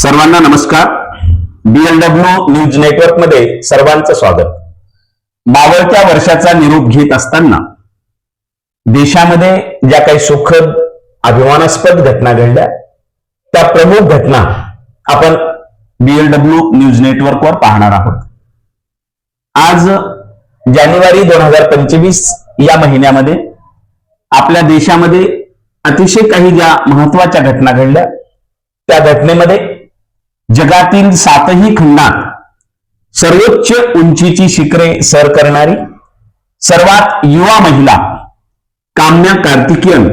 सर्वांना नमस्कार. BLW news network मध्ये सर्वांचं स्वागत. मावळत्या वर्षाचा निरोप घेत असताना देशामध्ये ज्या काही सुखद अभिमानास्पद घटना घडल्या त्या प्रमुख घटना आपण BLW न्यूज नेटवर्कवर पाहणार आहोत. आज जानेवारी 2025 या महिन्यामध्ये आपल्या देशामध्ये अतिशय काही ज्या महत्वाच्या घटना घडल्या त्या घटनेमध्ये जगातील 7ही खंडात सर्वोच्च उंचीची शिखरे सर करणारी सर्वात युवा महिला काम्या कार्तिकेयन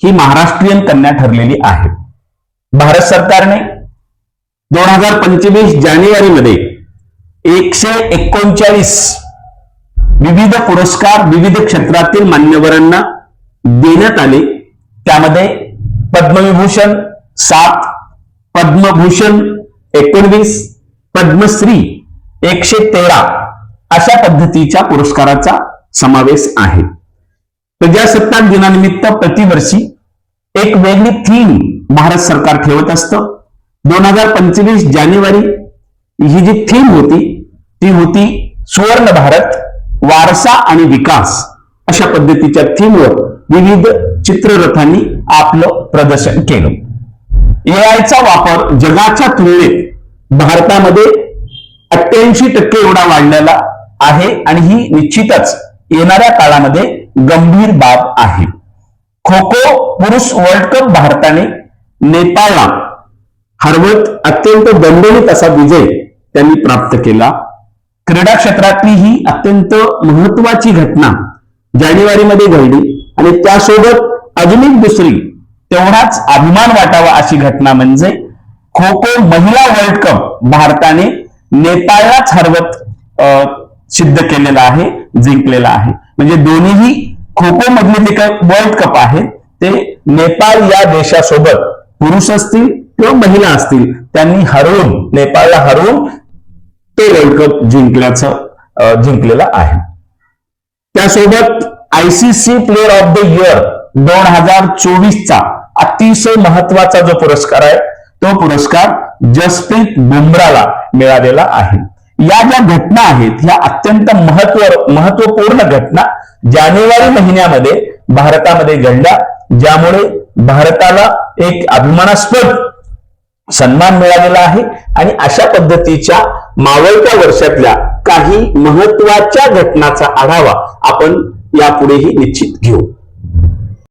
ही महाराष्ट्रीयन कन्या ठरलेली आहे. भारत सरकारने 2025 जानेवारीमध्ये 139 विविध पुरस्कार विविध क्षेत्रातील मान्यवरांना देण्यात आले. त्यामध्ये पद्मविभूषण 7, पद्मभूषण 19, पद्मश्री 113 अशा पद्धतीच्या पुरस्काराचा समावेश आहे. प्रजासत्ताक दिनानिमित्त प्रतिवर्षी एक वेगळी थीम भारत सरकार ठेवत असतं. 2025 जानेवारी ही जी थीम होती ती होती सुवर्ण भारत, वारसा आणि विकास अशा पद्धतीच्या थीमवर विविध चित्ररथांनी आपलं प्रदर्शन केलं. एआयचा वापर जगाच्या तुलनेत भारतामध्ये 88% एवढा वाढलेला आहे आणि ही निश्चितच येणाऱ्या काळामध्ये गंभीर बाब आहे. खो खो पुरुष वर्ल्ड कप भारताने नेपाळला हरवत अत्यंत दणदणीत असा विजय त्यांनी प्राप्त केला. क्रीडा क्षेत्रातली ही अत्यंत महत्वाची घटना जानेवारीमध्ये घडली आणि त्यासोबत अजून एक दुसरी तेवढाच अभिमान वाटावा अशी घटना म्हणजे खो खो महिला वर्ल्ड कप भारताने नेपाळलाच हरवत सिद्ध केलेला आहे, जिंकलेला आहे. म्हणजे दोन्हीही खो खो मधले जे काही वर्ल्ड कप आहे ते नेपाळ या देशासोबत पुरुष असतील किंवा महिला असतील त्यांनी हरवून नेपाळला हरवून ते वर्ल्ड कप जिंकलेला आहे. त्यासोबत ICC player of the year 2024चा अतिशय महत्वाचा जो पुरस्कार आहे तो पुरस्कार जसप्रीत बुमराला मिळालेला आहे. या ज्या घटना आहेत ह्या अत्यंत महत्वपूर्ण घटना जानेवारी महिन्यामध्ये भारतामध्ये घडल्या, ज्यामुळे भारताला एक अभिमानास्पद सन्मान मिळालेला आहे. आणि अशा पद्धतीच्या मावळत्या वर्षातल्या काही महत्वाच्या घटनाचा आढावा आपण यापुढेही निश्चित घेऊ.